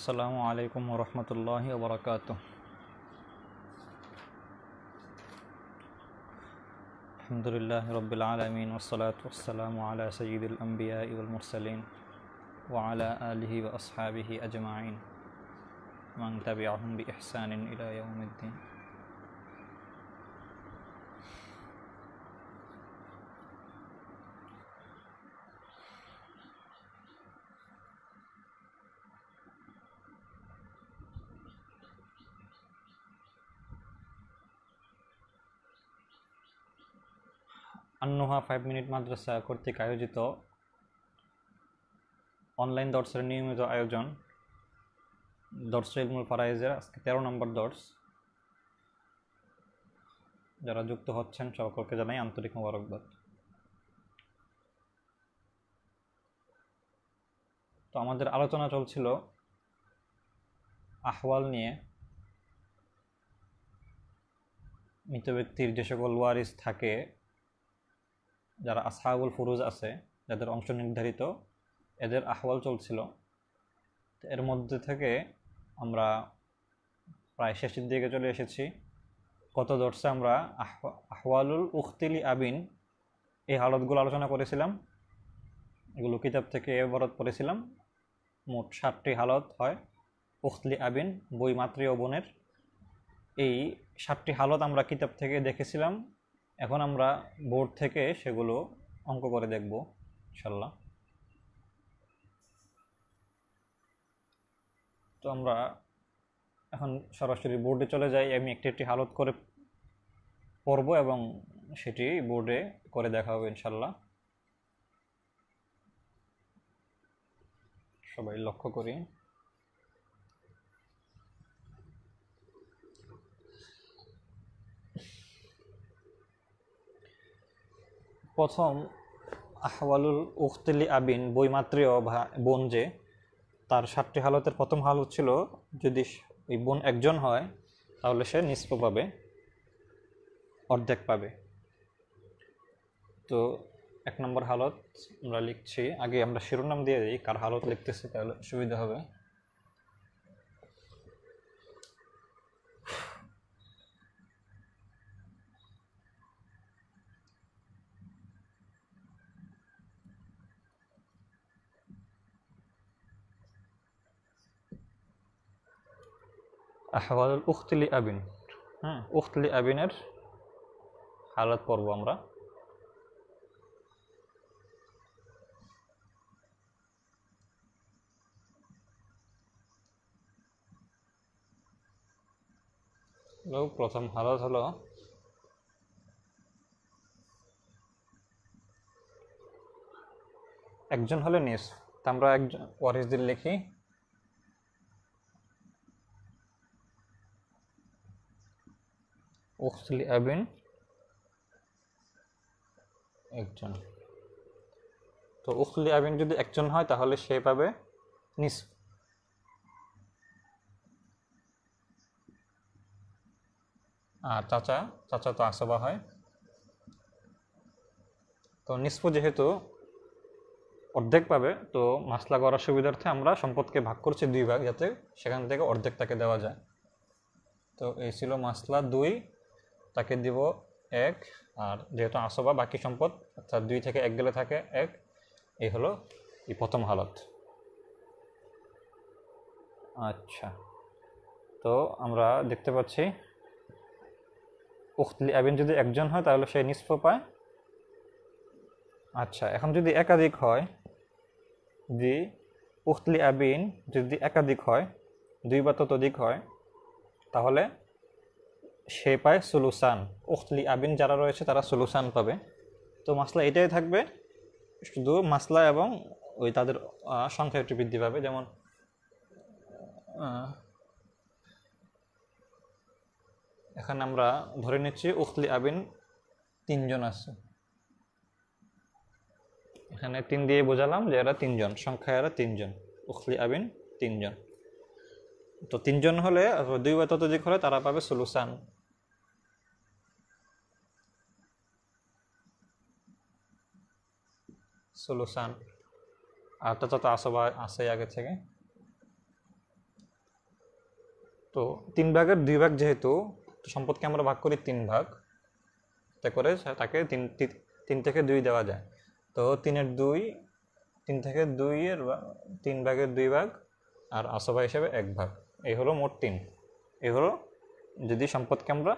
আসসালামু আলাইকুম ওরহমতুল্লাহি ওবরাকাতুহ। আলহামদুলিল্লাহ রব্বিল আলামিন ওয়াসসালাতু ওয়াসসালামু আলা সাইয়্যিদিল আমবিয়াই ওয়াল মুরসালিন ওয়া আলা আলিহি ওয়া আসহাবিহি আজমাইন মান তাবিআহুম বিইহসানিন ইলা ইয়াউমিদ্দিন। 5 মিনিট মাদ্রাসা কর্তৃক আয়োজিত অনলাইন দর্সের নিয়মিত আয়োজন দর্স ইলমুল ফারাইজের আজকে 13 নম্বর দর্স। যারা যুক্ত হচ্ছেন সকলকে জানাই আন্তরিক মোবারকবাদ। তো আমাদের আলোচনা চলছিল আহওয়াল নিয়ে। মৃত ব্যক্তির যে সকল ওয়ারিস থাকে, যারা আসহাবুল ফুরুজ আছে, যাদের অংশ নির্ধারিত, এদের আহওয়াল চলছিল। এর মধ্যে থেকে আমরা প্রায় শেষের দিকে চলে এসেছি। গত দর্শে আমরা আহওয়ালুল উখতিলি আবিন এই হালতগুলো আলোচনা করেছিলাম। এগুলো কিতাব থেকে এবারত পড়েছিলাম। মোট 7টি হালত হয় উখতলি আবিন, বই মাতৃ বোনের। এই 7টি হালত আমরা কিতাব থেকে দেখেছিলাম। এখন আমরা বোর্ড থেকে সেগুলো অঙ্ক করে দেখব ইনশাল্লাহ। তো আমরা এখন সরাসরি বোর্ডে চলে যাই। আমি একটি একটি হালত করে পড়ব এবং সেটি বোর্ডে করে দেখা হবে ইনশাল্লাহ। সবাই লক্ষ্য করি। প্রথম আহওয়ালুল উখতিলি আবিন, বইমাতৃয় বোন, যে তার 7টি হালতের প্রথম হালত ছিল যদি ওই বোন একজন হয় তাহলে সে নিসফ পাবে, অর্ধেক পাবে। তো 1 নম্বর হালত আমরা লিখছি। আগে আমরা শিরোনাম দিয়ে দিই, কার হালত লিখতেছি তাহলে সুবিধা হবে। আহওয়ালুল উখতিলি আবিন, উখতলি আবিনের হালত পড়ব আমরা। প্রথম হালত হলো একজন হলে নিসফ। আমরা একজন ওয়ারিসদের লিখি উখতলি আবিন একজন। তো উখতলি আবিন যদি একজন হয় তাহলে সে পাবে নিসফ। আর চাচা তো আসবা হয়। তো নিসফ যেহেতু অর্ধেক পাবে, তো মাসলা করার সুবিধার্থে আমরা সম্পদকে ভাগ করছি 2 ভাগ, যাতে সেখান থেকে অর্ধেক তাকে দেওয়া যায়। তো এই ছিল মাসলা 2, তাকে দিব 1। আর যেহেতু আসবা বাকি সম্পদ, অর্থাৎ 2 থেকে 1 গেলে থাকে 1। এই হলো এই প্রথম হালত। আচ্ছা, তো আমরা দেখতে পাচ্ছি উখতলি আবিন যদি একজন হয় তাহলে সে নিসফ পায়। আচ্ছা, এখন যদি একাধিক হয়, যদি উখতলি আবিন যদি একাধিক হয়, 2 বা ততোধিক হয়, তাহলে সে পায় সুলুসান। উখতলি আবিন যারা রয়েছে তারা সুলুসান পাবে। তো মাসলা এটাই থাকবে, শুধু মাসলা এবং ওই তাদের সংখ্যা একটু বৃদ্ধি পাবে। যেমন এখানে আমরা ধরে নিচ্ছি উখতলি আবিন 3 জন আছে। এখানে 3 দিয়ে বোঝালাম যে এরা 3 জন, সংখ্যা এরা 3 জন, উখতলি আবিন 3 জন। তো 3 জন হলে, 2 বা ততোধিক হলে তারা পাবে সুলুসান। আর চাচা তো আসবা আছে আগে থেকে। তো 3/2 যেহেতু, সম্পদকে আমরা ভাগ করি 3 ভাগ, তা করে তাকে 3 থেকে 2 দেওয়া যায়। তো 3 থেকে 2 এর 3/2 ভাগ আর আসবা হিসেবে 1 ভাগ, এই হলো মোট 3। এই হলো যদি সম্পদকে আমরা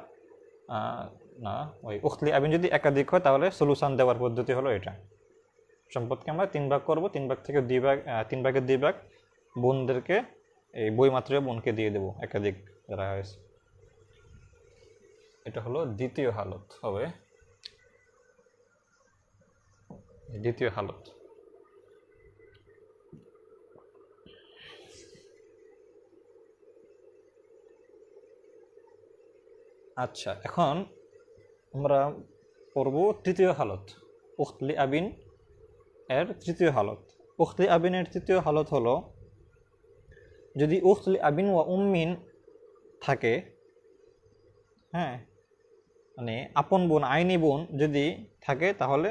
না ওই উখলি আবিন যদি একাধিক হয় তাহলে সলিউশন দেওয়ার পদ্ধতি হলো এটা। সম্পদকে আমরা 3 ভাগ করব, 3 ভাগ থেকে 2 ভাগ, 3/2 ভাগ বোনদেরকে, এই বইমাত্র বোনকে দিয়ে দেবো একাধিক যারা হয়েছে। এটা হলো দ্বিতীয় হালত হবে, দ্বিতীয় হালত। আচ্ছা, এখন আমরা পড়ব তৃতীয় হালত, উখলি আবিন এর তৃতীয় হালত। উখলি আবিনের তৃতীয় হালত হলো যদি উখলি আবিন ওয়া উম্মিন থাকে, হ্যাঁ, মানে আপন বোন, আইনি বোন যদি থাকে, তাহলে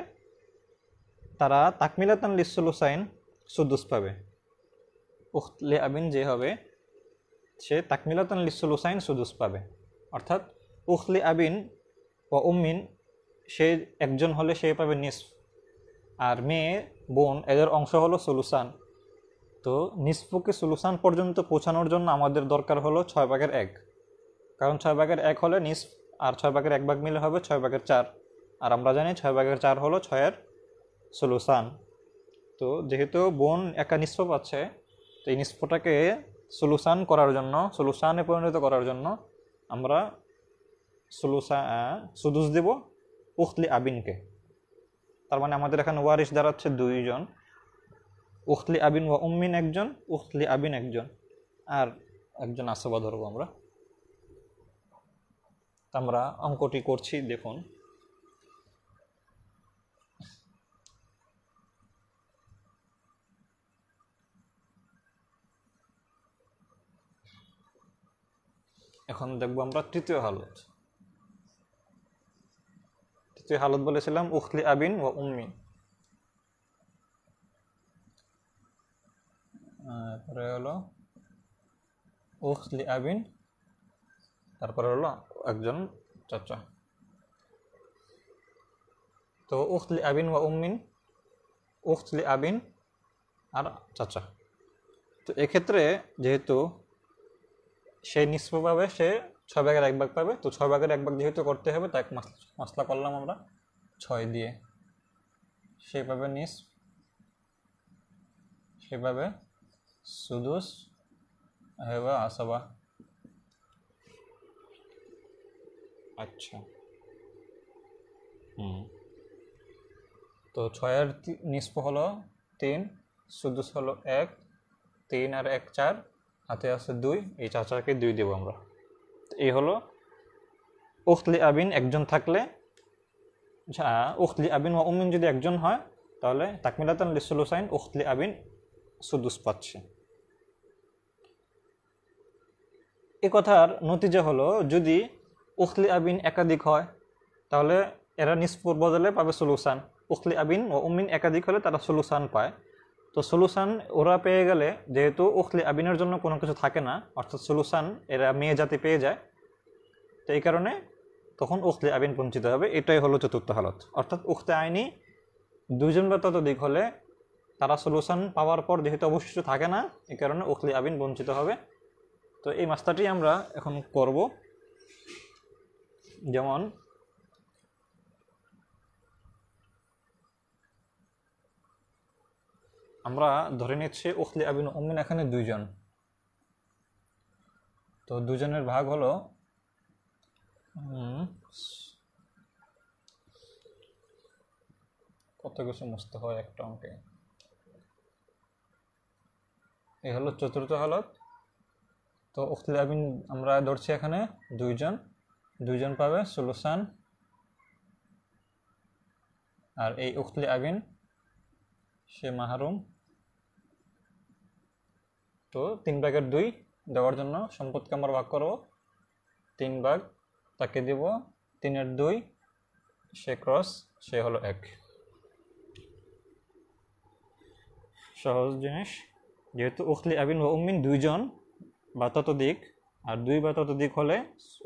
তারা তাকমিলাতান লিসসুলুসাইন সুদুস পাবে। উখলি আবিন যে হবে সে তাকমিলাতান লিসসুলুসাইন সুদুস পাবে। অর্থাৎ উখলি আবিন ও উম্মিন সে একজন হলে সে পাবে নিসফ, আর মেয়ে বোন এদের অংশ হলো সুলুসান। তো নিসফকে সুলুসান পর্যন্ত পৌঁছানোর জন্য আমাদের দরকার হলো 6/1, কারণ 6/1 হলে নিসফ, আর 6/1 ভাগ মিলে হবে 6/4। আর আমরা জানি 6/4 হলো 6-এর সলিউশন। তো যেহেতু বোন একা নিসফ পাচ্ছে, তো এই নিসফটাকে সলিউশন করার জন্য, সলিউশনে পরিণত করার জন্য আমরা সুদুস দেব উখলি আবিনকে। তার মানে আমাদের এখানে ওয়ারিশ দাঁড়াচ্ছে 2 জন, উখলি আবিন ওয়া উম্মিন একজন, উখলি আবিন একজন, আর একজন আসবা ধরবো আমরা। আমরা অঙ্কটি করছি, দেখুন। এখন দেখবো আমরা তৃতীয় হালত। তৃতীয় হালত বলেছিলাম উখলি আবিন ও উম্মি। তারপরে হলো উখলি আবিন, তারপরে হলো একজন চাচা। তো উখলি আবিন ও উম্মিন, উখলি আবিন আর চাচা। তো এক্ষেত্রে যেহেতু সে নিসফ পাবে, সে 6/1 ভাগ পাবে। তো 6/1 ভাগ যেহেতু করতে হবে, তাই মশলা করলাম আমরা 6 দিয়ে। সে পাবে নিসফ, সে পাবে সুদুস বা আসবা। আচ্ছা, তো 6-এর নিসফ হলো 3, সুদুস হলো 1, 3 আর 1 4, হাতে আছে 2, এই চাচাকে 2 দেবো আমরা। এই হলো উখলি আবিন একজন থাকলে, উখলি আবিন ও উম্মিন যদি একজন হয়, তাহলে তাকমিলাতান লিসসুলুসাইন উখলি আবিন সুদুস পাচ্ছে। এ কথার নতিজা হলো যদি উখলি আবিন একাধিক হয়, তাহলে এরা নিসফর বদলে পাবে সলিউশন। উখলি আবিন ও উম্মিন একাধিক হলে তারা সলিউশন পায়। তো সলিউশন ওরা পেয়ে গেলে, যেহেতু উখলি আবিনের জন্য কোনো কিছু থাকে না, অর্থাৎ সলিউশন এরা মেয়ে জাতি পেয়ে যায়, তো এই কারণে তখন উখলি আবিন বঞ্চিত হবে। এটাই হলো চতুর্থ হালত। অর্থাৎ উখতে আইনি 2 জন বা ততোধিক হলে তারা সলিউশন পাওয়ার পর যেহেতু অবশিষ্ট থাকে না, এই কারণে উখলি আবিন বঞ্চিত হবে। তো এই মাসলাটি আমরা এখন করব। যেমন আমরা ধরে নিচ্ছি উখলি আবিন ও উম্মিন এখানে 2 জন। তো 2 জনের ভাগ হলো কত কিছু মুছতে হয় একটা অঙ্কে। এই হলো চতুর্থ হালত। তো উখলি আবিন আমরা ধরছি এখানে 2 জন, 2 জন পাবে সলিউশন। আর এই উখলি আবিন সে মাহরুম। তো 3/2 দেওয়ার জন্য সম্পদকে আমরা ভাগ করব, 3 ভাগ তাকে দিব, 3-এর 2, সে ক্রস, সে হলো 1। সহজ জিনিস। যেহেতু উখলি আবিন ও উম্মিন 2 জন বা ততোধিক, আর 2 বা ততোধিক হলে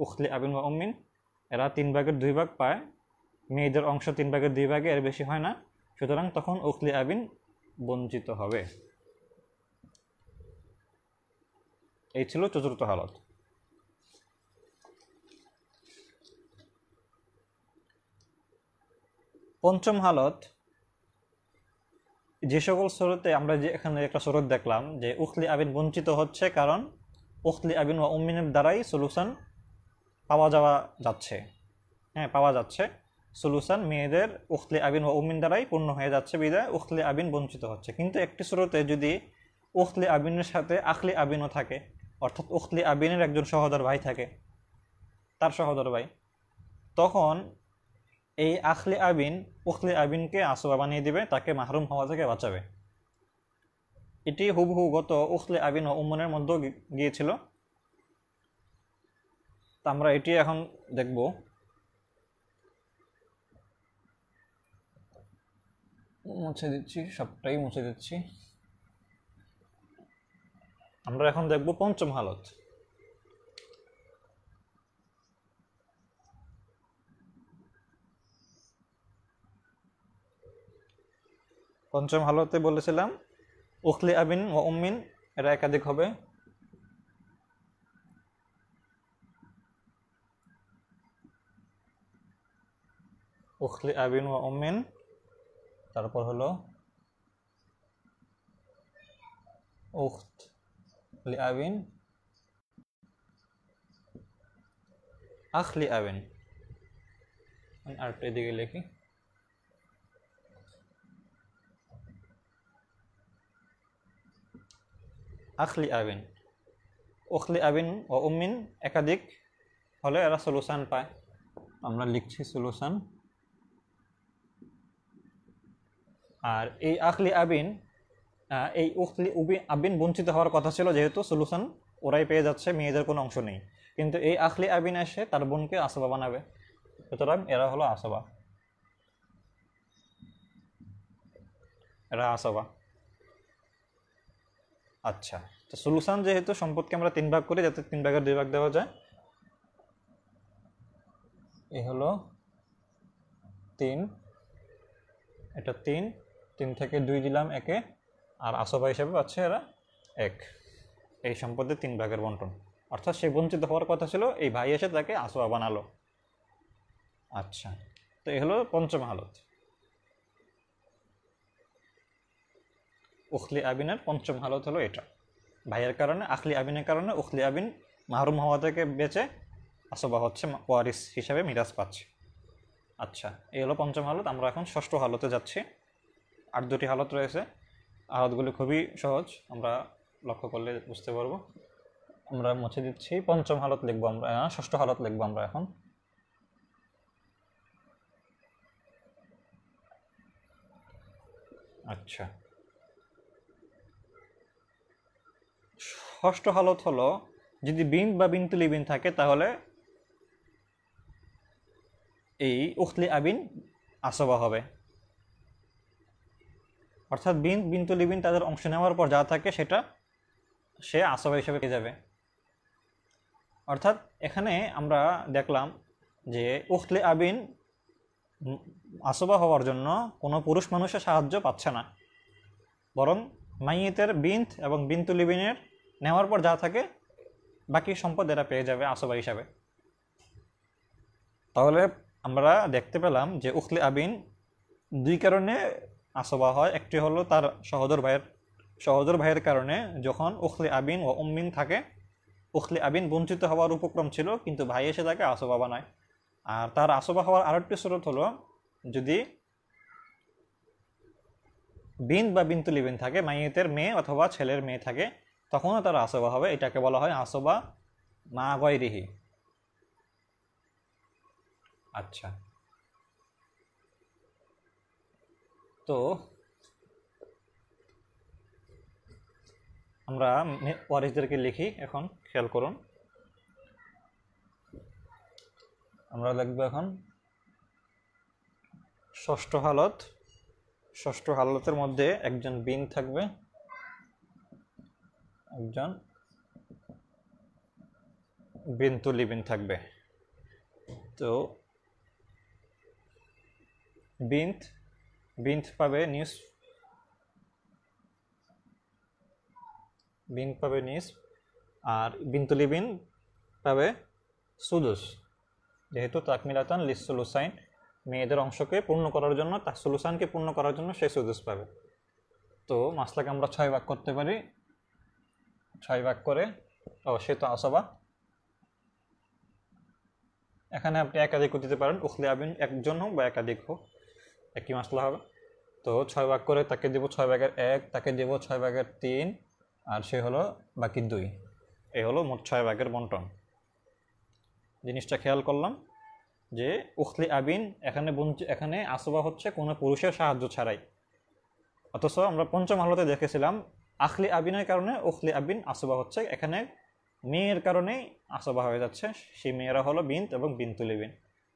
উখলি আবিন ওয়া উম্মিন এরা 3 ভাগের 2 ভাগ পায়, মেয়েদের অংশ 3 ভাগের 2 ভাগে এর বেশি হয় না, সুতরাং তখন উখলি আবিন বঞ্চিত হবে। এই ছিল চতুর্থ হালত। পঞ্চম হালত, যে সকল শরতে আমরা যে এখানে একটা শরত দেখলাম যে উখলি আবিন বঞ্চিত হচ্ছে কারণ উখলি আবিন ওয়া উম্মিনের দ্বারাই সলিউশন পাওয়া যাচ্ছে, হ্যাঁ পাওয়া যাচ্ছে সলিউশন মেয়েদের উখলি আবিন ওয়া উম্মিন দ্বারাই পূর্ণ হয়ে যাচ্ছে, বিদায় উখলি আবিন বঞ্চিত হচ্ছে। কিন্তু একটি শরতে যদি উখলি আবিনের সাথে আখলি আবিনও থাকে, অর্থাৎ উখলি আবিনের একজন সহোদর ভাই থাকে, তার সহোদর ভাই, তখন এই আখলি আবিন উখলি আবিনকে আসবা বানিয়ে দিবে, তাকে মাহরুম হওয়া থেকে বাঁচাবে। এটি হুবহু গত উখলি আবিন ও উম্মনের মধ্যেও গিয়েছিল। তা আমরা এটি এখন দেখব। মুছে দিচ্ছি, সবটাই মুছে দিচ্ছি। আমরা এখন দেখব পঞ্চম হালত। পঞ্চম হালতে বলেছিলাম উখলি আবিন ও উম্মিন এরা একাধিক হবে। উখলি আবিন ও উম্মিন, তারপর হলো উখলি আবিন আখলি আবিন। আরেকটা এদিকে লিখি, আখলি আবিন উখলি আবিন ও উম্মিন একাধিক হলে এরা সলিউশন পায়। আমরা লিখছি সলিউশন। আর এই আখলি আবিন, এই উখলি আবিন বঞ্চিত হওয়ার কথা ছিল, যেহেতু সলিউশন ওরাই পেয়ে যাচ্ছে, মেয়েদের কোনো অংশ নেই। কিন্তু এই আখলি আবিন এসে তার বোনকে আসবা বানাবে, সুতরাং এরা হলো আসবা, এরা আসবা। আচ্ছা, তো সলিউশন যেহেতু সম্পদকে আমরা 3 ভাগ করি যাতে 3 ভাগের 2 ভাগ দেওয়া যায়, এই হলো 3, এটা 3 থেকে 2 দিলাম একে, আর আসবা হিসেবে পাচ্ছে এরা 1। এই সম্পদের 3 ভাগের বন্টন, অর্থাৎ সে বঞ্চিত হওয়ার কথা ছিল, এই ভাই এসে তাকে আসবা বানালো। আচ্ছা, তো এই হলো পঞ্চম হালত, উখলি আবিনের পঞ্চম হালত হলো এটা। ভাইয়ের কারণে, আখলি আবিনের কারণে উখলি আবিন মাহরুম হওয়া থেকে বেঁচে আসবা হচ্ছে, ওয়ারিস হিসাবে মিরাজ পাচ্ছে। আচ্ছা, এই হলো পঞ্চম হালত। আমরা এখন ষষ্ঠ হালতে যাচ্ছি। আর 2টি হালত রয়েছে, হালতগুলি খুবই সহজ, আমরা লক্ষ্য করলে বুঝতে পারবো। আমরা মুছে দিচ্ছি, পঞ্চম হালত লিখবো আমরা, ষষ্ঠ হালত লিখবো আমরা এখন। আচ্ছা, ষষ্ঠ হালত হলো যদি বিন বা বিনতুল ইবিন থাকে তাহলে এই উখলি আবিন আসবা হবে, অর্থাৎ বিনতুল ইবিন তাদের অংশ নেওয়ার পর যা থাকে সেটা সে আসবা হিসেবে পেয়ে যাবে। অর্থাৎ এখানে আমরা দেখলাম যে উখলি আবিন আসবা হওয়ার জন্য কোনো পুরুষ মানুষের সাহায্য পাচ্ছে না, বরং মাইয়িতের বিন্ত এবং বিনতুল ইবিনের নেওয়ার পর যা থাকে বাকি সম্পদ এরা পেয়ে যাবে আসবা হিসাবে। তাহলে আমরা দেখতে পেলাম যে উখলি আবিন 2 কারণে আসবা হয়। একটি হলো তার সহোদর ভাইয়ের কারণে, যখন উখলি আবিন ও উম্মিন থাকে, উখলি আবিন বঞ্চিত হওয়ার উপক্রম ছিল কিন্তু ভাই এসে তাকে আসবা বানায়। আর তার আসবা হওয়ার আরেকটি শরত হলো যদি বিন বা বিনতুল ইবিন থাকে, মাইয়িতের মেয়ে অথবা ছেলের মেয়ে থাকে, তখনও তার আসবা হবে। এটাকে বলা হয় আসবা মা গায়রিহি। আচ্ছা, তো আমরা ওয়ারিসদেরকে লিখি এখন, খেয়াল করুন। আমরা লিখব এখন ষষ্ঠ হালত। ষষ্ঠ হালতের মধ্যে একজন বিন থাকবে, একজন বিন্তু লিবিন থাকবে। তো বিন্ত বিন্ত পাবে নিসফ, বিন্ত পাবে নিসফ, আর বিন্তু লিবিন পাবে সুদুস। যেহেতু তাকমিলাতান লিসসুলুসাইন, মেয়েদের অংশকে পূর্ণ করার জন্য, সুলুসানকে পূর্ণ করার জন্য সে সুদুস পাবে। তো মাসলাকে আমরা 6 ভাগ করতে পারি। 6 ভাগ করে, সে তো আসবা, এখানে আপনি একাধিকও দিতে পারেন, উখলি আবিন একজন হোক বা একাধিক হোক, একই মাসলা হবে। তো 6 ভাগ করে তাকে দেব 6 ভাগের 1, তাকে দেব 6 ভাগের 3, আর সে হলো বাকি 2। এই হলো মোট 6 ভাগের বন্টন। জিনিসটা খেয়াল করলাম যে উখলি আবিন এখানে আসবা হচ্ছে কোনো পুরুষের সাহায্য ছাড়াই, অথচ আমরা পঞ্চম হালতে দেখেছিলাম আখলি আবিনের কারণে উখলি আবিন আসবা হচ্ছে, এখানে মেয়ের কারণেই আসবা হয়ে যাচ্ছে। সেই মেয়েরা হলো বিন্ত এবং বিন্তুলিবিন।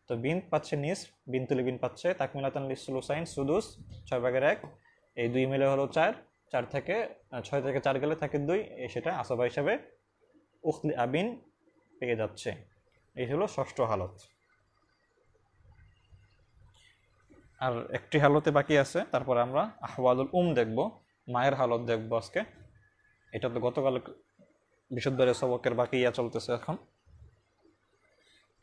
তো বিন্ত পাচ্ছে নিস, বিন্তুলিবিন পাচ্ছে তাকমিলাতান লিসসুলুসাইন সুদুস 6 ভাগের 1, এই 2 মিলে হলো 4, 4 থেকে 6 থেকে 4 গেলে থাকে 2, সেটা আসবা হিসাবে উখলি আবিন পেয়ে যাচ্ছে। এই হলো ষষ্ঠ হালত। আর একটি হালতে বাকি আছে, তারপরে আমরা আহওয়ালুল দেখব, মায়ের হালত দেখব আজকে। এটা তো গতকাল বিশুদ্ধের সবকের বাকি চলতেছে এখন।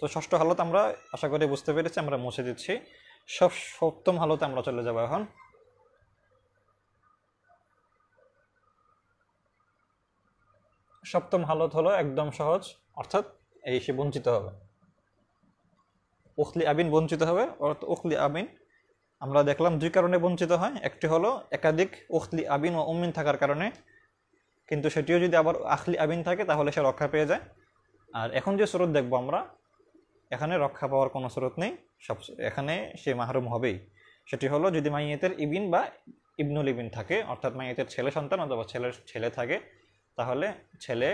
তো ষষ্ঠ হালত আমরা আশা করি বুঝতে পেরেছি, আমরা মুছে দিচ্ছি। সপ্তম হালতে আমরা চলে যাব এখন। সপ্তম হালত হলো একদম সহজ, অর্থাৎ সে বঞ্চিত হবে, উখলি আবিন বঞ্চিত হবে। অর্থাৎ উখলি আবিন আমরা দেখলাম 2 কারণে বঞ্চিত হয়। একটি হলো একাধিক উখলি আবিন ও উম্মিন থাকার কারণে, কিন্তু সেটিও যদি আবার আখলি আবিন থাকে তাহলে সে রক্ষা পেয়ে যায়। আর এখন যে স্রোত দেখবো আমরা, এখানে রক্ষা পাওয়ার কোনো স্রোত নেই, এখানে সে মাহরুম হবেই। সেটি হলো যদি মাইয়েতের ইবিন বা ইবনুল ইবিন থাকে, অর্থাৎ মাইয়েতের ছেলে সন্তান অথবা ছেলের ছেলে থাকে, তাহলে ছেলে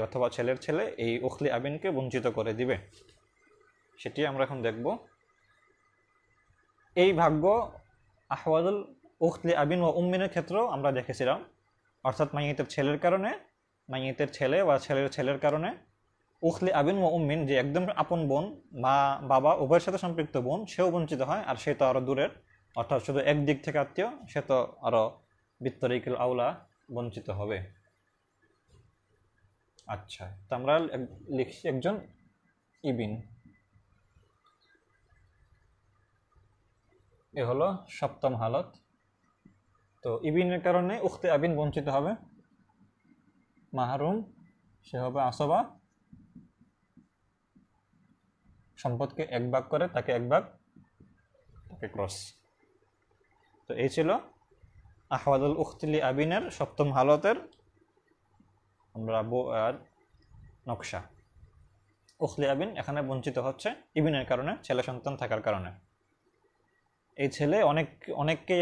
অথবা ছেলের ছেলে এই উখলি আবিনকে বঞ্চিত করে দিবে। সেটি আমরা এখন দেখব। এই ভাগ্য আহওয়াজুল উখলি আবিন ও উম্মিনের ক্ষেত্রেও আমরা দেখেছিলাম, অর্থাৎ মাইয়েতের ছেলের কারণে, মাইয়েতের ছেলে বা ছেলের ছেলের কারণে উখলি আবিন ও উম্মিন, যে একদম আপন বোন, মা বাবা উভয়ের সাথে সম্পৃক্ত বোন, সেও বঞ্চিত হয়। আর সে তো আরও দূরের, অর্থাৎ শুধু একদিক থেকে আত্মীয়, সে তো আরও বিত্তরিকুল আউলা বঞ্চিত হবে। আচ্ছা, তো আমরা লিখছি একজন ইবিন। এ হলো সপ্তম হালত। তো ইবিনের কারণে উখতে আবিন বঞ্চিত হবে, মাহরুম, সে হবে আসবা, সম্পদকে 1 ভাগ করে তাকে 1 ভাগ, তাকে ক্রস। তো এই ছিল আহওয়াজুল উখলি আবিনের সপ্তম হালতের আমরা নকশা। উখলি আবিন এখানে বঞ্চিত হচ্ছে ইবিনের কারণে, ছেলে সন্তান থাকার কারণে। এই ছেলে অনেককে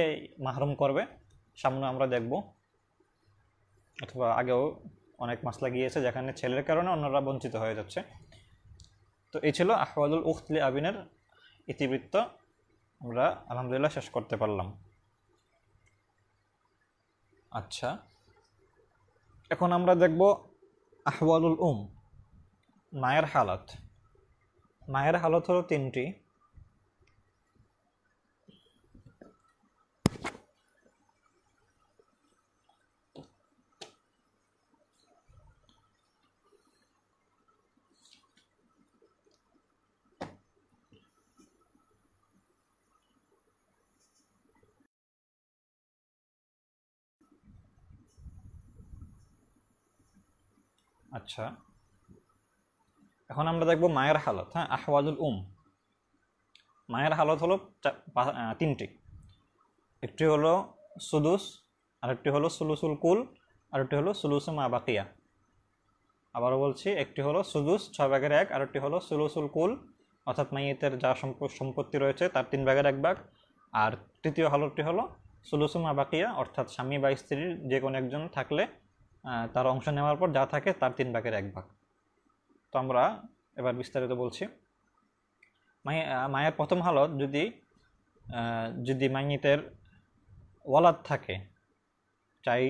মাহরুম করবে, সামনে আমরা দেখব, অথবা আগেও অনেক মাসলা গিয়েছে যেখানে ছেলের কারণে অন্যরা বঞ্চিত হয়ে যাচ্ছে। তো এই ছিল আহওয়াজুল উখলি আবিনের ইতিবৃত্ত, আমরা আলহামদুলিল্লাহ শেষ করতে পারলাম। আচ্ছা, এখন আমরা দেখব আহওয়ালুল মায়ের হালত। মায়ের হালত হলো 3টি। আচ্ছা, এখন আমরা দেখব মায়ের হালত। হ্যাঁ, আহওয়াজুল মায়ের হালত হলো 3টি। একটি হলো সুদুস, আরেকটি হলো সুলুসুল কুল, আরেকটি হলো সুলুসু মা বাকিয়া। আবারও বলছি, একটি হলো সুদুস 6 ভাগের 1, আরেকটি হলো সুলুসুল কুল, অর্থাৎ মাইয়েতের যা সম্পত্তি রয়েছে তার 3 ভাগের 1 ভাগ। আর তৃতীয় হালতটি হলো সুলুসু মা বাকিয়া, অর্থাৎ স্বামী বা স্ত্রীর যে কোনো একজন থাকলে তার অংশ নেওয়ার পর যা থাকে তার 3 ভাগের 1 ভাগ। তো আমরা এবার বিস্তারিত বলছি। মায়ের প্রথম হালত, যদি মাইয়েতের ওয়ালাদ থাকে, চাই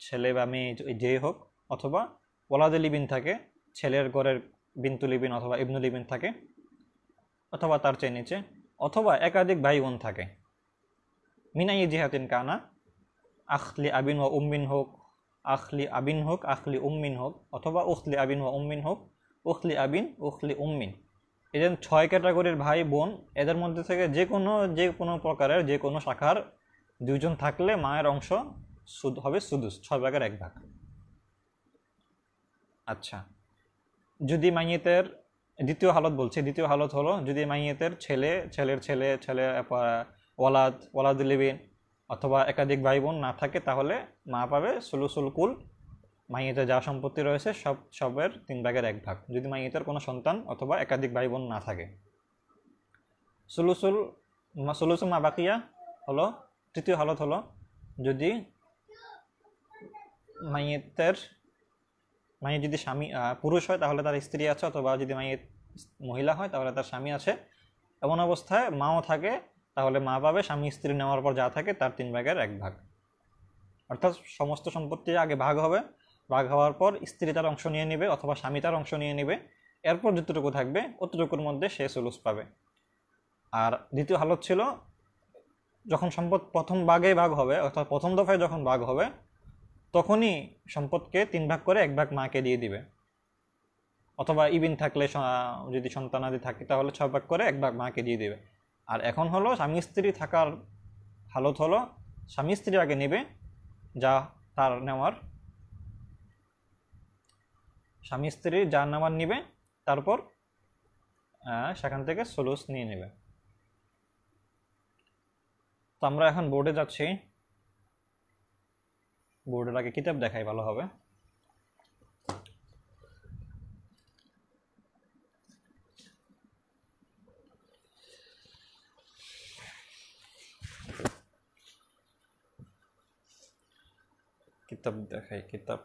ছেলে বা মেয়ে যেই হোক, অথবা ওয়ালাদে লিবিন থাকে, ছেলের ঘরের বিনতুল ইবিন অথবা ইবনুল ইবিন থাকে, অথবা তার চেয়ে নিচে, অথবা একাধিক ভাই বোন থাকে। মিনাই জিহাতিন কানা, আখলি আবিন ওয়া উম্মিন হোক, আখলি আবিন হোক, আখলি উম্মিন হোক, অথবা উখলি আবিন ওয়া উম্মিন হোক, উখলি আবিন, উখলি উম্মিন। এদের 6 ক্যাটাগরির ভাই বোন, এদের মধ্যে থেকে যে কোনো প্রকারের যে কোনো শাখার 2 জন থাকলে মায়ের অংশ হবে সুদুস, 6/1 আচ্ছা, যদি মাইয়েতের দ্বিতীয় হালত বলছে, দ্বিতীয় হালত হলো যদি মাইয়েতের ছেলে, ছেলের ছেলে, ছেলে ওয়ালাদুল ইবিন অথবা একাধিক ভাই বোন না থাকে, তাহলে মা পাবে সুলুসুল কুল, মাইয়েতের যা সম্পত্তি রয়েছে সবের 3/1 যদি মাইয়েতের কোনো সন্তান অথবা একাধিক ভাই বোন না থাকে। সুলুসুল মা বাকিয়া হলো তৃতীয় হালত হলো যদি মাইয়েত যদি স্বামী পুরুষ হয় তাহলে তার স্ত্রী আছে, অথবা যদি মাইয়েত মহিলা হয় তাহলে তার স্বামী আছে। এমন অবস্থায় মাও থাকে, তাহলে মা পাবে স্বামী স্ত্রী নেওয়ার পর যা থাকে তার 3/1 অর্থাৎ সমস্ত সম্পত্তি আগে ভাগ হবে, ভাগ হওয়ার পর স্ত্রী তার অংশ নিয়ে নেবে অথবা স্বামী তার অংশ নিয়ে নেবে, এরপর যতটুকু থাকবে অতটুকুর মধ্যে সে সুলুস পাবে। আর দ্বিতীয় হালত ছিল যখন সম্পদ প্রথম ভাগে ভাগ হবে, অর্থাৎ প্রথম দফায় যখন ভাগ হবে, তখনই সম্পদকে 3 ভাগ করে 1 ভাগ মাকে দিয়ে দিবে, অথবা ইবিন থাকলে যদি সন্তানাদি থাকে তাহলে 6 ভাগ করে 1 ভাগ মাকে দিয়ে দিবে। আর এখন হলো স্বামী স্ত্রী থাকার হালত হলো স্বামী স্ত্রী আগে নেবে যা তার নেওয়ার, স্বামী স্ত্রী যার নেওয়ার নিবে, তারপর সেখান থেকে সুলুস নিয়ে নেবে। তো আমরা এখন বোর্ডে যাচ্ছি, বোর্ডের আগে কিতাব দেখাই ভালো হবে। কিতাব দেখাই, কিতাব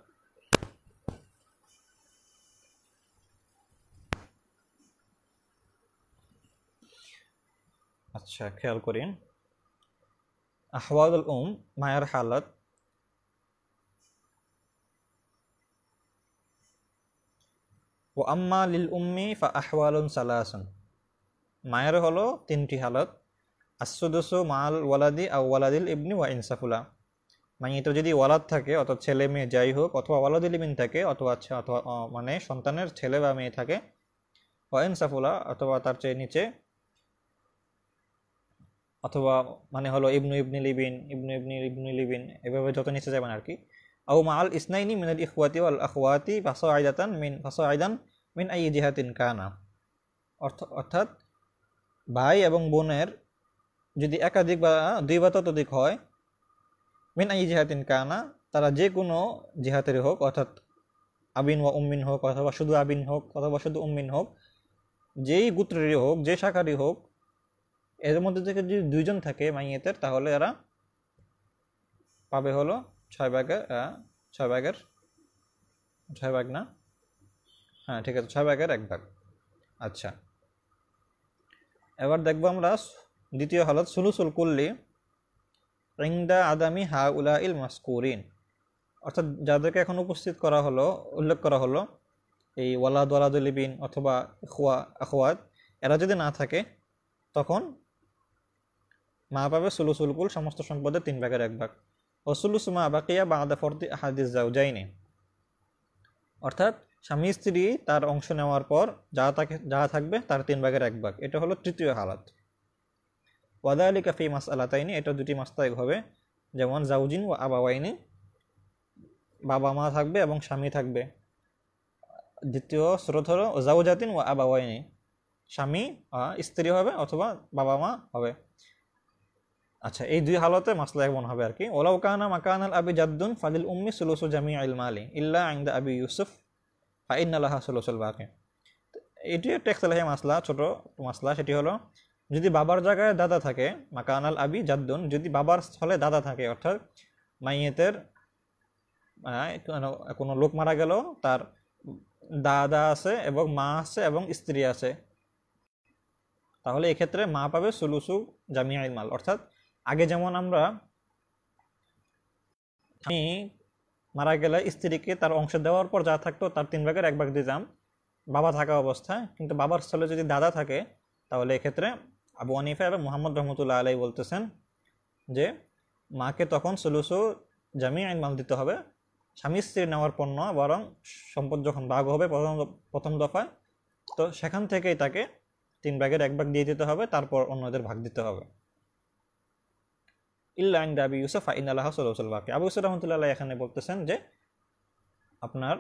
আচ্ছা খেয়াল করেন, আহওয়ালুল মায়ের হালত। ও আম্মা লিল উম্মি ফা আহওয়ালুন সালাসুন, মায়ের হলো 3টি হালত। আসুদুসু মাল ওয়ালাদি আও ওয়ালাদিল ইবনি ওয়া ইনসাফুলা, মাইয়েতে যদি ওয়ালাদ থাকে অর্থাৎ ছেলে মেয়ে যাই হোক, অথবা ওয়ালাদুল ইবিন থাকে অথবা মানে সন্তানের ছেলে বা মেয়ে থাকে, ওয়া ইনসাফুলা অথবা তার চেয়ে নিচে, অথবা মানে হলো ইবনু ইবনুল ইবিন এভাবে যত নিচে যাবেন আর কি। আও মাল ইসনাইনি মিনাল ইখওয়াতি ওয়াল আখওয়াতি ফাসাইদান মিন আই জিহাতিন কানা, অর্থাৎ ভাই এবং বোনের যদি একাধিক বা 2 বা ততোধিক হয়, মিন আই জিহাতিন কানা, তারা যে কোনো জিহাতের হোক, অর্থাৎ আবিন ওয়া উম্মিন হোক, অথবা শুধু আবিন হোক, অথবা শুধু উম্মিন হোক, যেই গোত্রেরই হোক, যে শাখারই হোক, এর মধ্যে থেকে যদি 2 জন থাকে মাইয়েতের, তাহলে এরা পাবে হলো 6 ভাগ না, হ্যাঁ ঠিক আছে, 6/1 আচ্ছা, এবার দেখবো আমরা দ্বিতীয় হালত সুলুসুল কুল্লি ইনদা আদামি হাউলাইল মাসকুরিন, অর্থাৎ যাদেরকে এখন উল্লেখ করা হলো এই ওয়ালাদুল ইবিন অথবা আখওয়াত, এরা যদি না থাকে তখন মা পাবে সুলুসুল কুল, সমস্ত সম্পদের 3/1 ও সুলুসু মা বাকিয়া বাদা ফরদি আহাদিস জাওজাইনি, অর্থাৎ স্বামী স্ত্রী তার অংশ নেওয়ার পর যা থাকবে তার 3/1। এটা হলো তৃতীয় হালাত। ওয়াদালিকা ফি মাসআলাতাইনি, এটা 2টি মাসলায় হবে, যেমন জাউজিন ও আবাওয়াইনি, বাবা মা থাকবে এবং স্বামী থাকবে। দ্বিতীয় স্রোত হলো জাউজাতিন ও আবাওয়াইনি, স্বামী স্ত্রী হবে অথবা বাবা মা হবে। আচ্ছা, এই 2 হালতে মাসলা এমন হবে আর কি। ওলাউ কানা মাকানাল আবি জাদ্দুন ফালিল উম্মি সুলুসু জামিআল মালি ইল্লা ইনদা আবি ইউসুফ ফা ইন্না লাহা সুলুসুল বাকি। এটি একটা ইখতিলাফি মাসলা, ছোট মাসলা। সেটি হলো যদি বাবার জায়গায় দাদা থাকে, মাকানাল আবি জাদ্দুন, যদি বাবার স্থলে দাদা থাকে, অর্থাৎ মাইয়েতের কোনো লোক মারা গেল, তার দাদা আছে এবং মা আছে এবং স্ত্রী আছে, তাহলে এক্ষেত্রে মা পাবে সুলুসু জামিআল মাল। অর্থাৎ আগে যেমন আমরা মারা গেলে স্ত্রীকে তার অংশ দেওয়ার পর যা থাকতো তার 3/1 দিতাম বাবা থাকা অবস্থায়। কিন্তু বাবার স্থলে যদি দাদা থাকে তাহলে এক্ষেত্রে আবু হানিফা এবং মুহাম্মদ রহমতুল্লাহ আলাই বলতেছেন যে মাকে তখন সুলুসু জামিআন মাল দিতে হবে, স্বামী স্ত্রী নেওয়ার পর নয়, বরং সম্পদ যখন ভাগ হবে প্রথম দফায়, তো সেখান থেকেই তাকে 3/1 দিয়ে দিতে হবে, তারপর অন্যদের ভাগ দিতে হবে। ইল্লা ইনদা আবি ইউসুফ ফাইনাল্লাহ সুলুসুল বাকি। আবু ইউসুফ রহমতুল্লাহ আলাই এখানে বলতেছেন যে আপনার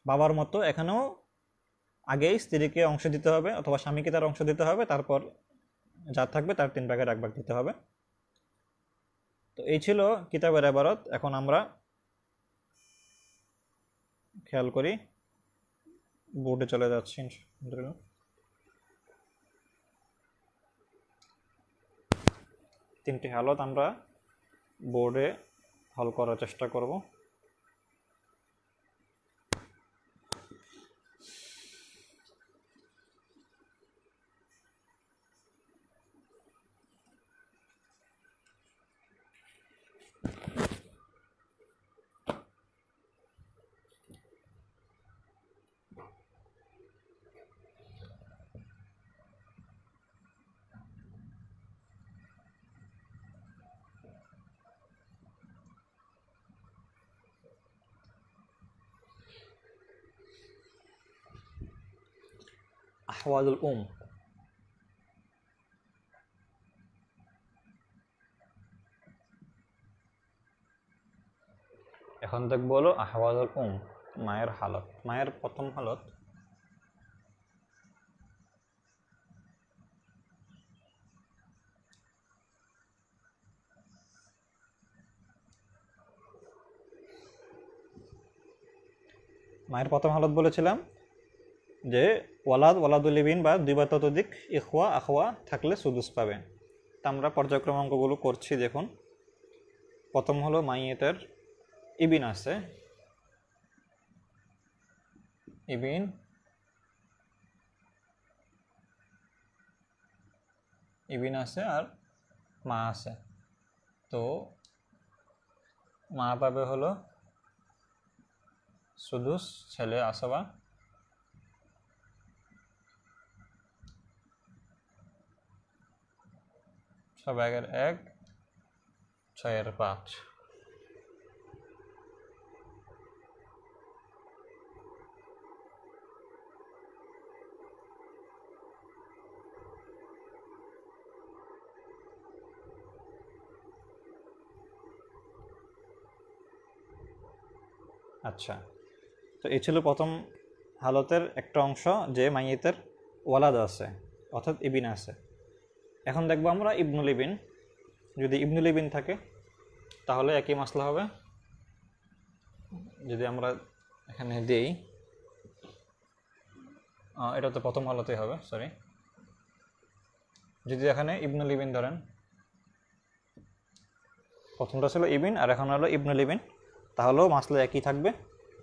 বাবার মতো এখানেও আগেই স্ত্রীকে অংশ দিতে হবে অথবা স্বামীকে তার অংশ দিতে হবে, তারপর যা থাকবে তার 3/1 দিতে হবে। তো এই ছিল কিতাবের ইবারত। এখন আমরা খেয়াল করি, বোর্ডে চলে যাচ্ছি। তিনটি হালত আমরা বোর্ডে হল করার চেষ্টা করব। আহওয়ালুল এখন দেখবো হলো আহওয়ালুল মায়ের হালত। মায়ের প্রথম হালত বলেছিলাম যে ওয়ালাদুল ইবিন বা 2 বা ততোধিক ইখওয়া আখওয়া থাকলে সুদুস পাবে। তা আমরা পর্যায়ক্রম অঙ্কগুলো করছি। দেখুন, প্রথম হলো মাইয়েতের ইবিন আছে, ইবিন আছে আর মা আছে। তো মা পাবে হলো সুদুস, ছেলে আসবা 6/1, 6/5। আচ্ছা, তো এই ছিল প্রথম হালতের একটা অংশ, যে মাইয়েতের ওয়ালাদ আছে অর্থাৎ ইবিন আছে। এখন দেখবো আমরা ইবনুল ইবিন। যদি ইবনুল ইবিন থাকে তাহলে একই মাসলা হবে। যদি আমরা এখানে দিই, এটা তো প্রথম হালতেই হবে, সরি। যদি এখানে ইবনুল ইবিন ধরেন, প্রথমটা ছিল ইবিন আর এখন হলো ইবনুল ইবিন, তাহলেও মাসলা একই থাকবে,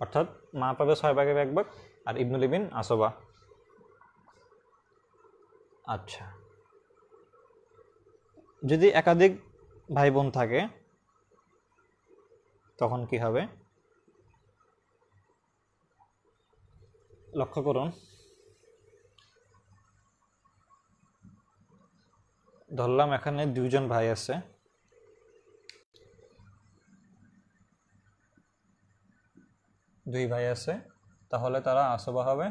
অর্থাৎ মা পাবে 6/1 আর ইবনুল ইবিন আসবা। আচ্ছা, যদি একাধিক ভাই বোন থাকে তখন কি হবে লক্ষ্য করুন। ধরলাম এখানে 2 জন ভাই আছে, 2 ভাই আছে, তাহলে তারা আসবা হবে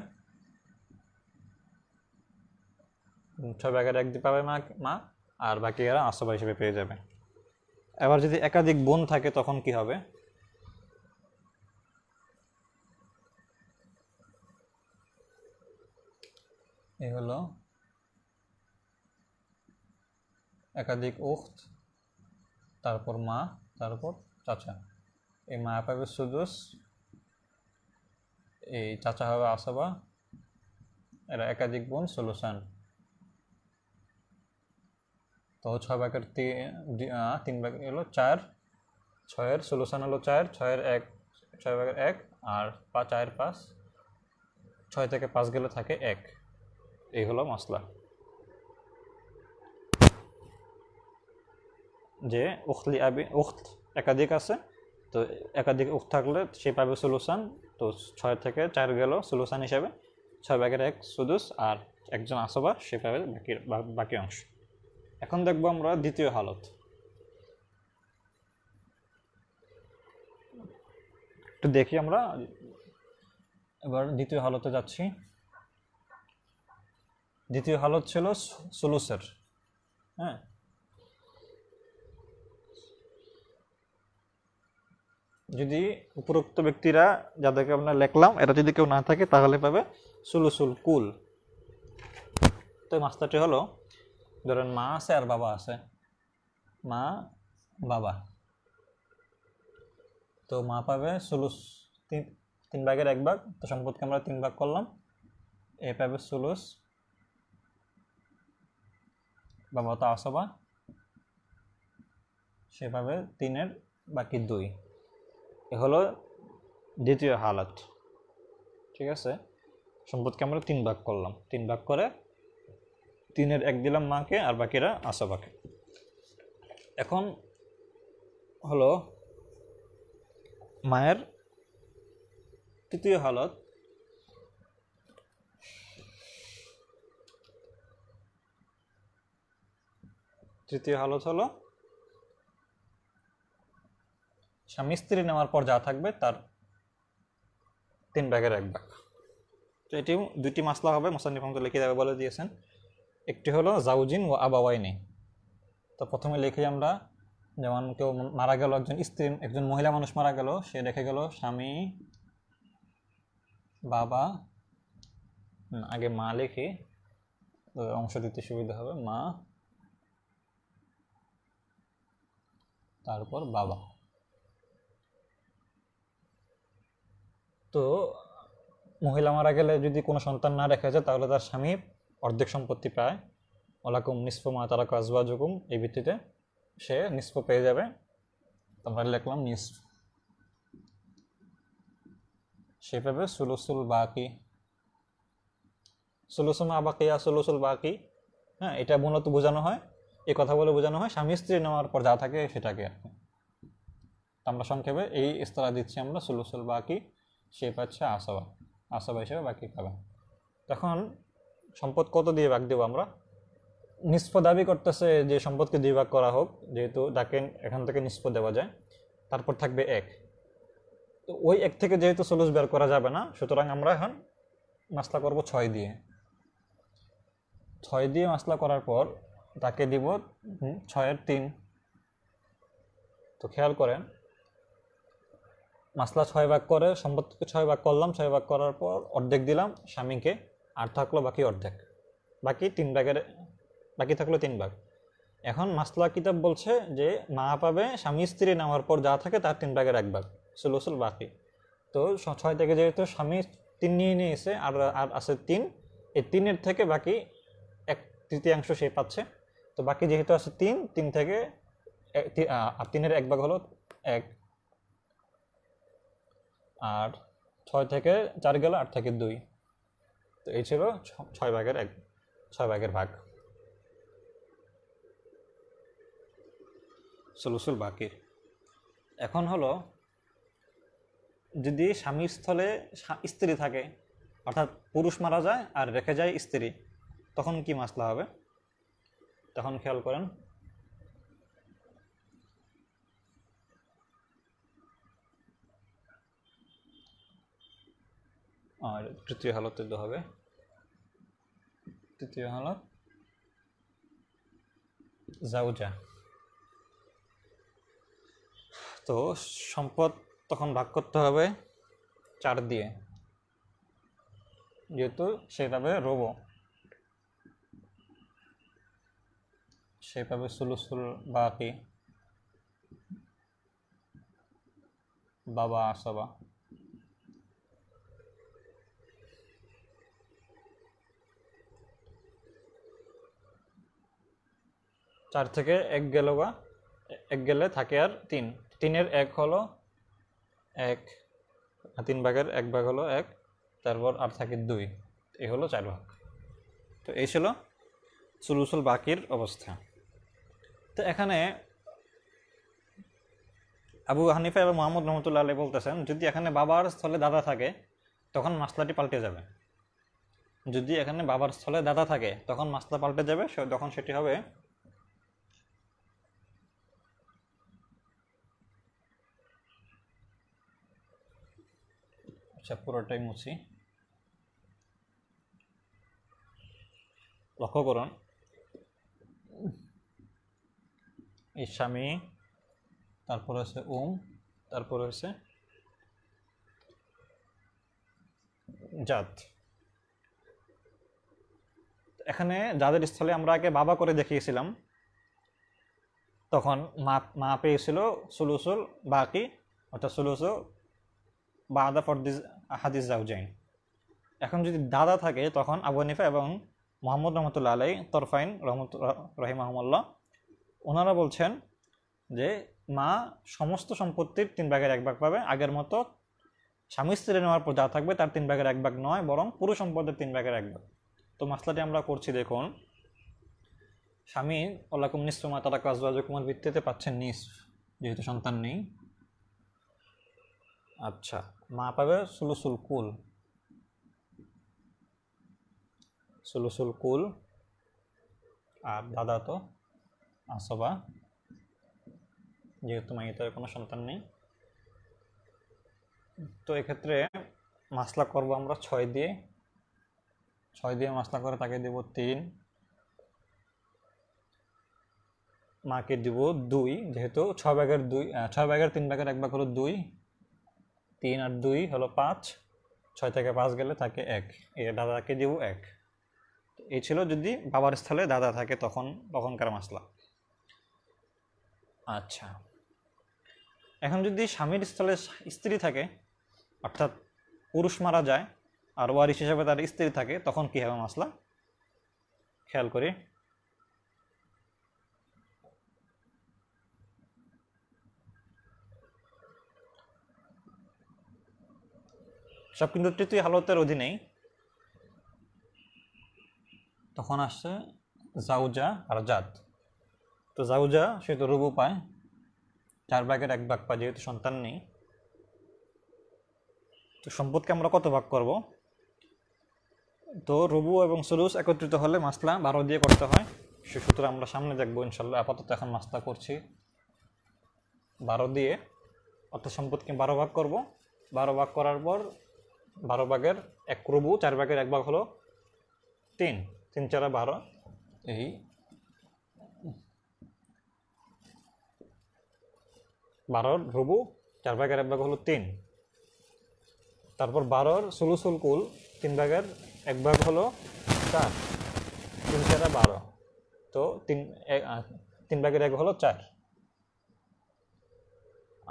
6/1 পাবে মা, আর বাকি এরা আসবা হিসেবে পেয়ে যাবে। এবার যদি একাধিক বোন থাকে তখন কি হবে? এই হলো একাধিক উখত, তারপর মা, তারপর চাচা। এই মা পাবে সুদুস, এই চাচা হবে আসবা, এরা একাধিক বোন সলুসান। তো 6/3 হলো 4, 6-এর সলুসান হলো 4, 6/1 আর 4/5, 6 থেকে 5 গেলে থাকে 1। এই হলো মাসলা, যে উখত একাধিক আছে, তো একাধিক উক্ত থাকলে সে পাবে সলিউশন। তো 6 থেকে 4 গেল সলিউশন হিসাবে, 6/1 সুদুস, আর একজন আসবা সে পাবে বাকি অংশ। এখন দেখবো আমরা দ্বিতীয় হালত। একটু দেখি আমরা এবার দ্বিতীয় হালতে যাচ্ছি। দ্বিতীয় হালত ছিল সুলুসের। হ্যাঁ, যদি উপরোক্ত ব্যক্তিরা যাদেরকে আমরা লিখলাম এরা যদি কেউ না থাকে তাহলে পাবে সুলুসুল কুল। তো মাস্টারটি হলো, ধরেন মা আছে আর বাবা আছে, মা বাবা। তো মা পাবে সুলুস 3/1। তো সম্পদকে আমরা 3 ভাগ করলাম, এ পাবে সুলুস, বাবা তো আসবা সে পাবে 3/2। এ হলো দ্বিতীয় হালত। ঠিক আছে, সম্পদকে আমরা 3 ভাগ করলাম, 3 ভাগ করে 3/1 দিলাম মাকে আর বাকিরা আসবাকে। এখন হলো মায়ের তৃতীয় হালত। তৃতীয় হালত হলো স্বামী স্ত্রী নেওয়ার পর যা থাকবে তার 3/1। তো এটি দুটি মাসলা হবে, মুসান্নিফ রহমাতুল্লাহ লিখে দেবে বলে দিয়েছেন। একটি হলো জাউজিন ও আবাওয়াইনি। তো প্রথমে লিখি আমরা, যেমন কেউ মারা গেল, একজন স্ত্রী, একজন মহিলা মানুষ মারা গেল, সে রেখে গেল স্বামী, বাবা, আগে মা লিখি, অংশ দিতে সুবিধা হবে, মা তারপর বাবা। তো মহিলা মারা গেলে যদি কোনো সন্তান না রেখে যায় তাহলে তার স্বামী অর্ধেক সম্পত্তি পায়, ওয়ালাকুম নিসফু মা তারাকা আজওয়াজুকুম, এই ভিত্তিতে সে নিসফ পেয়ে যাবে। আমরা লিখলাম নিসফ, সে পাবে সুলুসুল বাকি, সুলুসুল মা বাকিয়া সুলুসুল বাকি। হ্যাঁ, এটা মূলত বোঝানো হয়, এই কথা বলে বোঝানো হয় স্বামী স্ত্রী নেওয়ার পর যা থাকে সেটাকে আর কি। আমরা সংক্ষেপে এই ইস্তারা দিচ্ছি আমরা, সুলুসুল বাকি, সে পাচ্ছে আসবা, আসবা হিসেবে বাকি পাবে। তখন সম্পদ কত দিয়ে ভাগ দেবো আমরা? নিষ্প দাবি করতেছে যে সম্পদকে 2 ভাগ করা হোক, যেহেতু তাকে এখান থেকে নিষ্প দেওয়া যায়। তারপর থাকবে 1। তো ওই 1 থেকে যেহেতু সলুস বের করা যাবে না, সুতরাং আমরা এখন মাসলা করব 6 দিয়ে। 6 দিয়ে মাসলা করার পর তাকে দিব 6/3। তো খেয়াল করেন, মাসলা 6 ভাগ করে সম্পদকে 6 ভাগ করলাম, 6 ভাগ করার পর অর্ধেক দিলাম স্বামীকে, আর থাকলো বাকি অর্ধেক, বাকি 3/1, বাকি থাকলো 3 ভাগ। এখন মাসলা কিতাব বলছে যে মা পাবে স্বামী স্ত্রী নেওয়ার পর যা থাকে তার 3/1 সুলুসুল বাকি। তো 6 থেকে যেহেতু স্বামী 3 নিয়ে নিয়েছে, আর আছে 3, এই 3-এর থেকে বাকি 1/3 সে পাচ্ছে। তো বাকি যেহেতু আছে 3 থেকে 3/1 হলো 1, আর 6 থেকে 4 গেল 8 থেকে 2। তো এই ছিল 6/1, 6/1 ভাগ সুলুসুল বাকির। এখন হলো যদি স্বামীর স্থলে স্ত্রী থাকে, অর্থাৎ পুরুষ মারা যায় আর রেখে যায় স্ত্রী, তখন কি মাসলা হবে? তখন খেয়াল করেন, আর তৃতীয় হালতে তো হবে, তৃতীয় হালত জাউজা। তো সম্পদ তখন ভাগ করতে হবে 4 দিয়ে, যেহেতু সে পাবে রোবো, সে পাবে সুলুসুল বাকি, বাবা আসবা। চার থেকে 1 গেল, বা 1 গেলে থাকে আর 3, 3/1 হলো 1, 3/1 হলো 1, তারপর আর থাকে 2, এই হলো 4 ভাগ। তো এই ছিল সুলুসুল বাকির অবস্থা। তো এখানে আবু হানিফা এবং মোহাম্মদ রহমতুল্লাহ আলাইহি বলতেছেন যদি এখানে বাবার স্থলে দাদা থাকে তখন মাসলাটি পাল্টে যাবে। যদি এখানে বাবার স্থলে দাদা থাকে তখন মাসলা পাল্টে যাবে, তখন সেটি হবে আচ্ছা পুরোটাই মুছি, লক্ষ্য করুন এই স্বামী, তারপর হচ্ছে তারপর হচ্ছে জাত। এখানে যাদের স্থলে আমরা আগে বাবা করে দেখিয়েছিলাম তখন মা পেয়েছিল সুলুসুল বাকি, অর্থাৎ সুলুসু বাদা ফরদিস হাদিস জাউজাইন। এখন যদি দাদা থাকে তখন আবু হানিফা এবং মোহাম্মদ রহমতুল্লাহ আলাই তরফাইন রহিমাহুল্লাহ ওনারা বলছেন যে মা সমস্ত সম্পত্তির 3/1 পাবে, আগের মতো স্বামী স্ত্রী নেওয়ার পর যা থাকবে তার 3/1 নয়, বরং পুরো সম্পদের 3/1। তো মাসলাটি আমরা করছি, দেখুন স্বামী ওয়ালাকুম নিসফু মা তারাকা আজওয়াজুকুমের ভিত্তিতে পাচ্ছেন নিসফ, যেহেতু সন্তান নেই। আচ্ছা, মা পাবে সুলুসুল কুল, আর দাদা তো আসবা, যেহেতু মাইয়ের কোনো সন্তান নেই। তো এক্ষেত্রে মাসলা করব আমরা 6 দিয়ে মাসলা করে তাকে দেব 3, মাকে দিব 2, যেহেতু 6/3/1 হলো 2, 3 আর 2 হলো 5, 6 থেকে 5 গেলে থাকে 1, দাদাকে দিব 1। এই ছিল যদি বাবার স্থলে দাদা থাকে তখনকার মাসলা। আচ্ছা, এখন যদি স্বামীর স্থলে স্ত্রী থাকে, অর্থাৎ পুরুষ মারা যায় আর ওয়ারিশ হিসাবে তার স্ত্রী থাকে, তখন কি হবে মাসলা খেয়াল করি। সব কিন্তু তৃতীয় হালতের অধীনেই, তখন আসছে জাউজা আর জাত। তো জাউজা সে তো রুবু পায়, 4/1 পায়, যেহেতু সন্তান নেই। তো সম্পদকে আমরা কত ভাগ করব? তো রুবু এবং সুলুস একত্রিত হলে মাসলা 12 দিয়ে করতে হয়, সে সূত্র আমরা সামনে দেখবো ইনশাল্লাহ। আপাতত এখন মাসলা করছি 12 দিয়ে, অর্থাৎ সম্পদকে 12 ভাগ করব। 12 ভাগ করার পর 12/1 রুবু, 4/1 হলো 3, 3 4 12, এই 12 রুবু, 4/1 হলো 3। তারপর 12 সুলুসুল কুল, 3/1 হলো 4, 3 4 12, তো 3/1 হলো 4।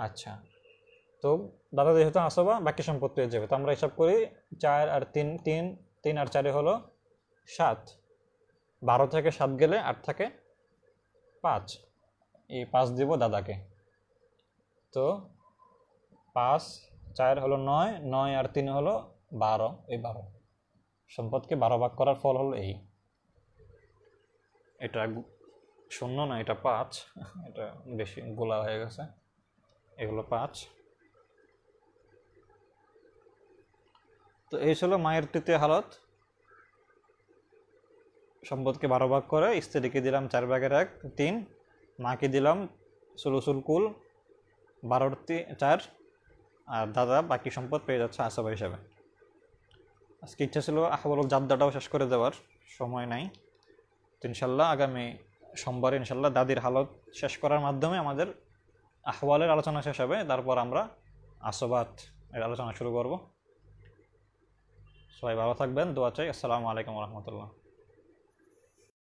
আচ্ছা, তো দাদা যেহেতু আসবা বাকি সম্পদ পেয়ে যাবে, তো আমরা হিসাব করি 4 আর 3, 3 আর 4 হলো 7, 12 থেকে 7 গেলে 8 থাকে 5, এই 5 দিব দাদাকে। তো 5 4 হলো 9, 9 আর 3 হলো 12, এই 12 সম্পদকে 12 ভাগ করার ফল হলো এই। এটা 0 না, এটা 5, এটা বেশি গোলা হয়ে গেছে, এগুলো 5। তো এই ছিল মায়ের তৃতীয় হালত। সম্পদকে 12 ভাগ করে স্ত্রীকে দিলাম 4/1, 3, মাকে দিলাম সুলুসুল কুল 12/4, আর দাদা বাকি সম্পদ পেয়ে যাচ্ছে আসবা হিসাবে। আজকে ইচ্ছা ছিল আহওয়ালুল জাদ্দাটাও শেষ করে দেওয়ার, সময় নাই। তো ইনশাল্লাহ আগামী সোমবার ইনশাল্লাহ দাদির হালত শেষ করার মাধ্যমে আমাদের আহওয়ালের আলোচনা শেষ হবে, তারপর আমরা আসবাত এর আলোচনা শুরু করব। সবাই ভালো থাকবেন, দোয়া চাই। আসসালামু আলাইকুম রহমতুল্লাহ।